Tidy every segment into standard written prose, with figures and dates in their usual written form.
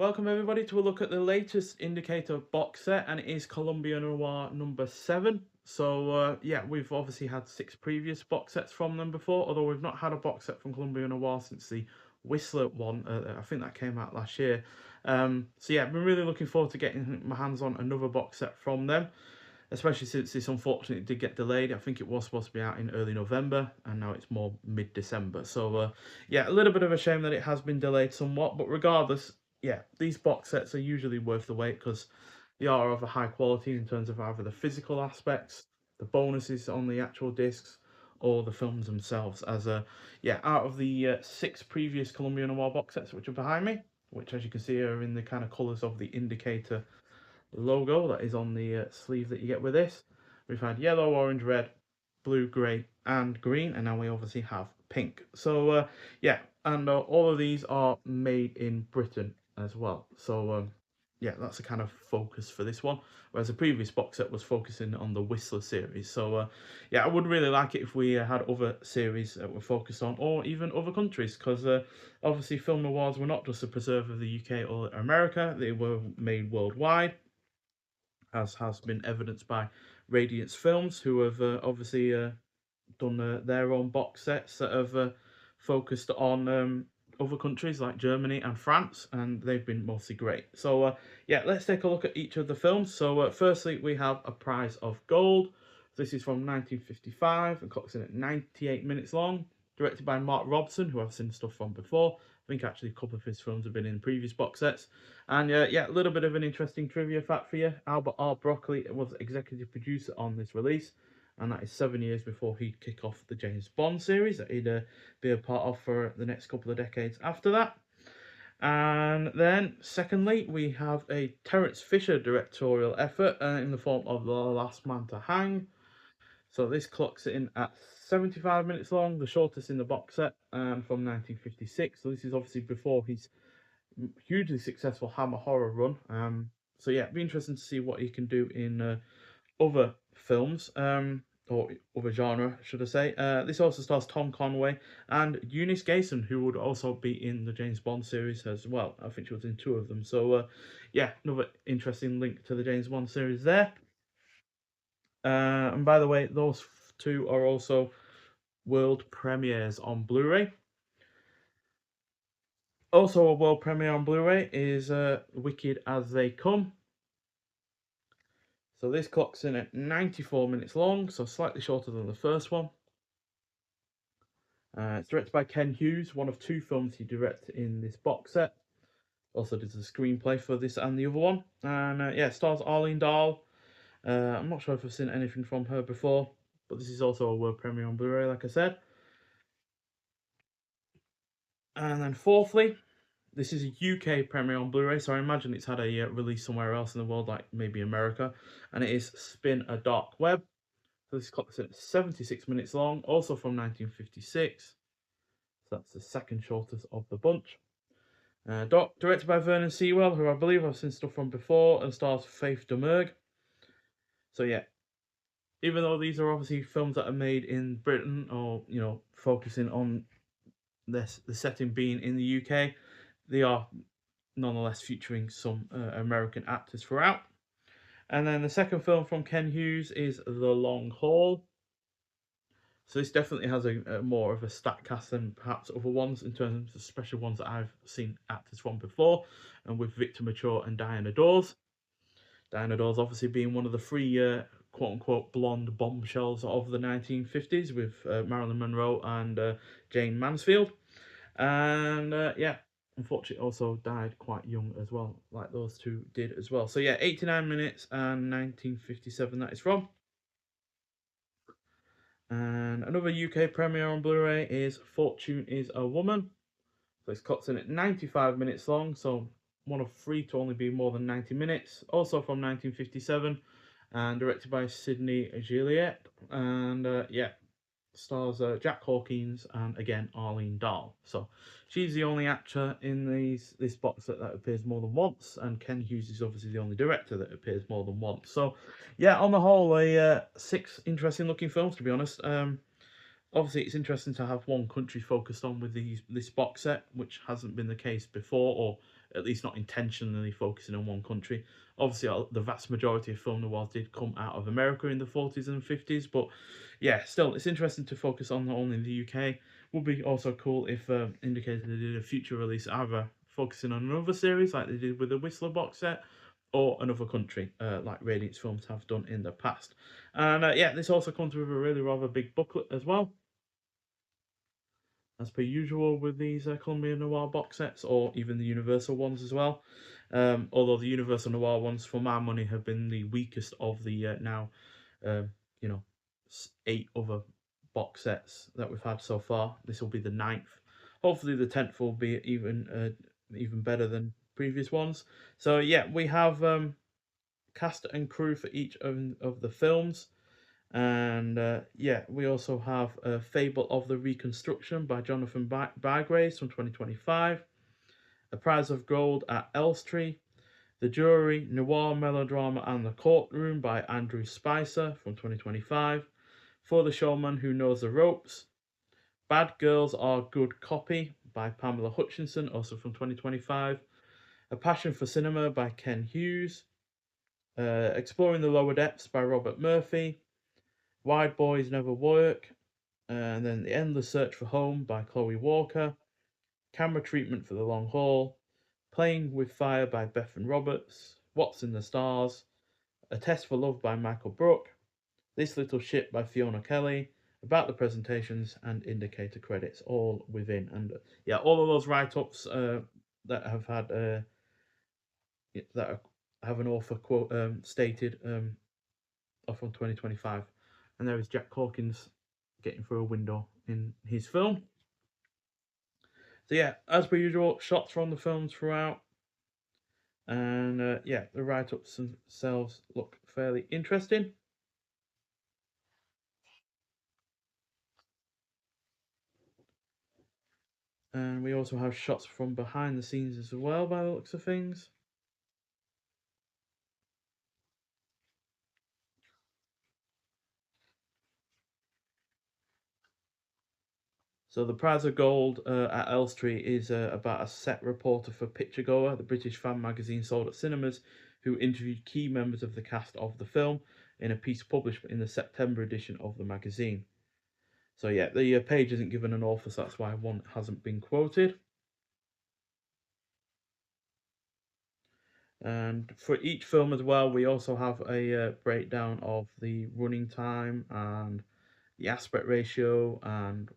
Welcome everybody to a look at the latest Indicator box set, and it is Columbia Noir number 7. So yeah, we've obviously had 6 previous box sets from them before, although we've not had a box set from Columbia Noir since the Whistler one. I think that came out last year. So yeah, I've been really looking forward to getting my hands on another box set from them, especially since this unfortunately did get delayed. I think it was supposed to be out in early November, and now it's more mid-December. So yeah, a little bit of a shame that it has been delayed somewhat, but regardless, yeah, these box sets are usually worth the wait because they are of a high quality in terms of either the physical aspects, the bonuses on the actual discs, or the films themselves. Yeah, out of the 6 previous Columbia Noir box sets which are behind me, which as you can see are in the kind of colours of the Indicator logo that is on the sleeve that you get with this. We've had yellow, orange, red, blue, grey and green, and now we obviously have pink. So yeah, and all of these are made in Britain as well. So yeah, that's the kind of focus for this one, whereas the previous box set was focusing on the Whistler series. So yeah, I would really like it if we had other series that were focused on, or even other countries, because obviously film awards were not just a preserve of the UK or America, they were made worldwide, as has been evidenced by Radiance Films, who have obviously done their own box sets that have focused on other countries like Germany and France, and they've been mostly great. So yeah, let's take a look at each of the films. So firstly, we have A Prize of Gold. This is from 1955 and clocks in at 98 minutes long. Directed by Mark Robson, who I've seen stuff from before. I think actually a couple of his films have been in previous box sets. And yeah, a little bit of an interesting trivia fact for you. Albert R. Broccoli was executive producer on this release, and that is 7 years before he'd kick off the James Bond series that he'd be a part of for the next couple of decades after that. And then, secondly, we have a Terence Fisher directorial effort in the form of The Last Man to Hang. So this clocks in at 75 minutes long, the shortest in the box set, from 1956. So this is obviously before his hugely successful Hammer horror run. So yeah, it'd be interesting to see what he can do in other films, or other genre, should I say. This also stars Tom Conway and Eunice Gayson, who would also be in the James Bond series as well. I think she was in 2 of them. So yeah, another interesting link to the James Bond series there. And by the way, those 2 are also world premieres on Blu-ray. Also a world premiere on Blu-ray is Wicked As They Come. So this clocks in at 94 minutes long, so slightly shorter than the first one. It's directed by Ken Hughes, one of 2 films he directed in this box set. Also did the screenplay for this and the other one. And yeah, it stars Arlene Dahl. I'm not sure if I've seen anything from her before, but this is also a world premiere on Blu-ray, like I said. And then fourthly, this is a UK premiere on Blu-ray, so I imagine it's had a release somewhere else in the world, like maybe America. And it is Spin a Dark Web. So this clock's at 76 minutes long, also from 1956. So that's the second shortest of the bunch. Directed by Vernon Sewell, who I believe I've seen stuff from before, and stars Faith Domergue. So yeah, even though these are obviously films that are made in Britain, or focusing on the setting being in the UK, they are nonetheless featuring some American actors throughout. And then the second film from Ken Hughes is The Long Haul. So this definitely has a more of a stat cast than perhaps other ones, in terms of special ones that I've seen actors from before, and with Victor Mature and Diana Dawes. Diana Dawes obviously being one of the 3 quote-unquote blonde bombshells of the 1950s, with Marilyn Monroe and Jane Mansfield. And yeah, unfortunately also died quite young as well, like those 2 did as well. So yeah, 89 minutes and 1957 that is from. And another UK premiere on Blu-ray is Fortune is a Woman. So it's clocks in at 95 minutes long, so one of 3 to only be more than 90 minutes. Also from 1957, and directed by Sidney Gilliat. And yeah, stars Jack Hawkins and again Arlene Dahl. So she's the only actor in this box set that appears more than once, and Ken Hughes is obviously the only director that appears more than once. So yeah, on the whole, 6 interesting looking films, to be honest. Obviously it's interesting to have one country focused on with this box set, which hasn't been the case before, or at least not intentionally focusing on one country. Obviously, the vast majority of film noirs did come out of America in the 40s and 50s, but yeah, still, it's interesting to focus on not only the UK. Would be also cool if Indicator did a future release, either focusing on another series like they did with the Whistler box set, or another country, like Radiance Films have done in the past. And yeah, this also comes with a really rather big booklet as well, as per usual with these Columbia Noir box sets, or even the Universal ones as well. Although the Universal Noir ones, for my money, have been the weakest of the now, you know, 8 other box sets that we've had so far. This will be the 9th. Hopefully, the 10th will be even better than previous ones. So yeah, we have cast and crew for each of the films. And yeah, we also have a Fable of the Reconstruction by Jonathan Bygraves from 2025, A Prize of Gold at Elstree, The Jury, Noir Melodrama and the Courtroom by Andrew Spicer from 2025, For the Showman Who Knows the Ropes, Bad Girls Are Good Copy by Pamela Hutchinson, also from 2025, A Passion for Cinema by Ken Hughes, Exploring the Lower Depths by Robert Murphy, Wide Boys Never Work, and then The Endless Search for Home by Chloe Walker, Camera Treatment for the Long Haul, Playing with Fire by Bethan Roberts, What's in the Stars, A Test for Love by Michael Brook, This Little Ship by Fiona Kelly, About the Presentations, and Indicator credits all within. And yeah, all of those write-ups that have had that have an author quote stated are from 2025. And there is Jack Hawkins getting through a window in his film. So yeah, as per usual, shots from the films throughout. And yeah, the write-ups themselves look fairly interesting. And we also have shots from behind the scenes as well, by the looks of things. So the Prize of Gold at Elstree is about a set reporter for Picturegoer, the British fan magazine sold at cinemas, who interviewed key members of the cast of the film in a piece published in the September edition of the magazine. So yeah, the page isn't given an author, so that's why one hasn't been quoted. And for each film as well, we also have a breakdown of the running time and the aspect ratio and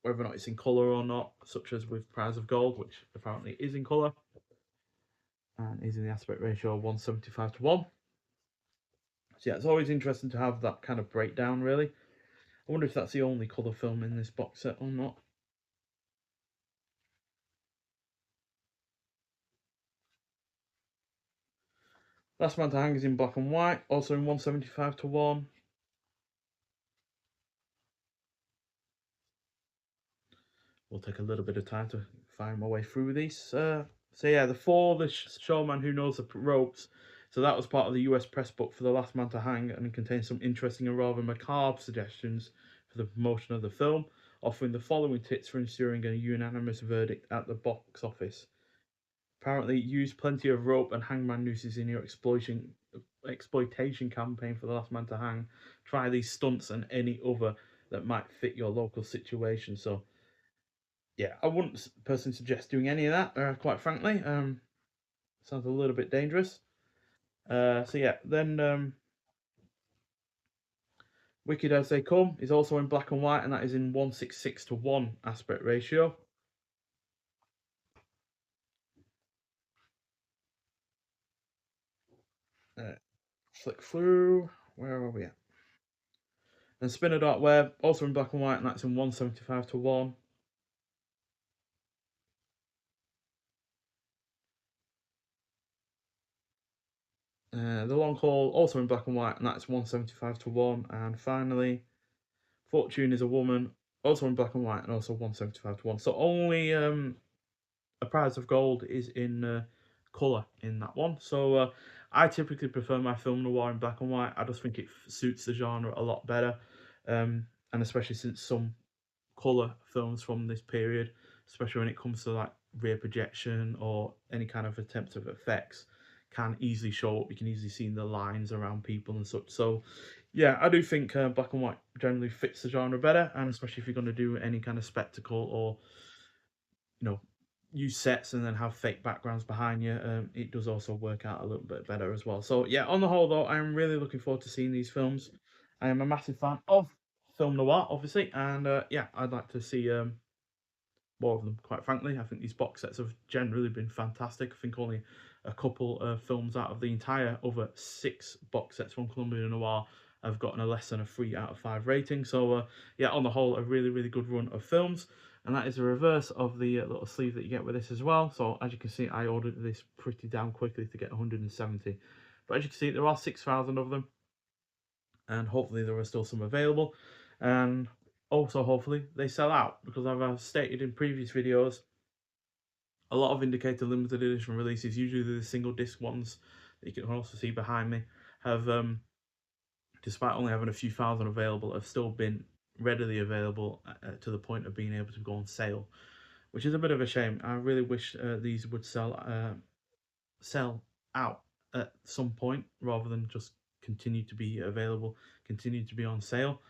whether or not it's in colour or not, such as with Prize of Gold, which apparently is in colour and is in the aspect ratio of 175 to 1. So yeah, it's always interesting to have that kind of breakdown, really. I wonder if that's the only colour film in this box set or not. Last Man to Hang is in black and white, also in 175 to 1. We'll take a little bit of time to find my way through these. So yeah, the Showman Who Knows the Ropes. So that was part of the US press book for The Last Man to Hang, and it contains some interesting and rather macabre suggestions for the promotion of the film, offering the following tips for ensuring a unanimous verdict at the box office. Apparently, use plenty of rope and hangman nooses in your exploitation campaign for The Last Man to Hang. Try these stunts and any other that might fit your local situation. So yeah, I wouldn't personally suggest doing any of that. Quite frankly, sounds a little bit dangerous. So yeah, then Wicked As They Come is also in black and white, and that is in 166 to 1 aspect ratio. Flick through. Where are we at? And Spinner Dark Web, also in black and white, and that's in 175 to 1. The Long Haul, also in black and white, and that's 175 to 1. And finally, Fortune is a Woman, also in black and white, and also 175 to 1. So only A Prize of Gold is in colour in that one. So I typically prefer my film noir in black and white. I just think it suits the genre a lot better. And especially since some colour films from this period, especially when it comes to like rear projection or any kind of attempt of effects can easily show up. You can easily see the lines around people and such. So, yeah, I do think black and white generally fits the genre better, and especially if you're going to do any kind of spectacle or use sets and then have fake backgrounds behind you, it does also work out a little bit better as well. So yeah, on the whole though, I'm really looking forward to seeing these films. I am a massive fan of film noir, obviously, and yeah, I'd like to see more of them, quite frankly. I think these box sets have generally been fantastic. I think only a couple of films out of the entire other 6 box sets from Columbia Noir have gotten a less than a 3 out of 5 rating. So, yeah, on the whole, a really, really good run of films. And that is the reverse of the little sleeve that you get with this as well. So, as you can see, I ordered this pretty damn quickly to get 170. But as you can see, there are 6,000 of them, and hopefully there are still some available, and also hopefully they sell out, because I've stated in previous videos, a lot of indicator limited edition releases, usually the single disc ones that you can also see behind me, have despite only having a few thousand available, have still been readily available to the point of being able to go on sale, which is a bit of a shame. I really wish these would sell out at some point rather than just continue to be available, continue to be on sale,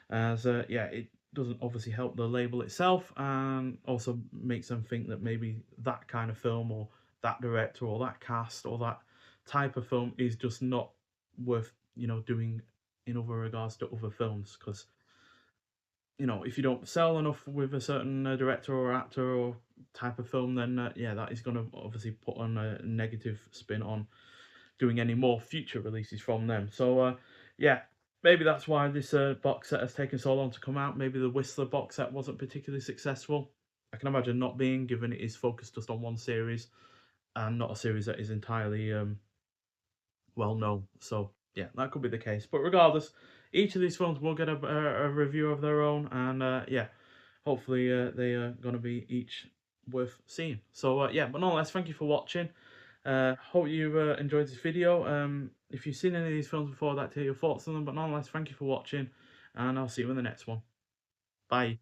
as yeah, it doesn't obviously help the label itself, and also makes them think that maybe that kind of film or that director or that cast or that type of film is just not worth doing in other regards to other films, because if you don't sell enough with a certain director or actor or type of film, then yeah, that is going to obviously put on a negative spin on doing any more future releases from them. So yeah, maybe that's why this box set has taken so long to come out. Maybe the Whistler box set wasn't particularly successful. I can imagine not being, given it is focused just on one series and not a series that is entirely well known. So yeah, that could be the case. But regardless, each of these films will get a review of their own, and yeah, hopefully they are going to be each worth seeing. So yeah, but nonetheless, thank you for watching. Hope you enjoyed this video. If you've seen any of these films before, I'd like to hear your thoughts on them. But nonetheless, thank you for watching, and I'll see you in the next one. Bye.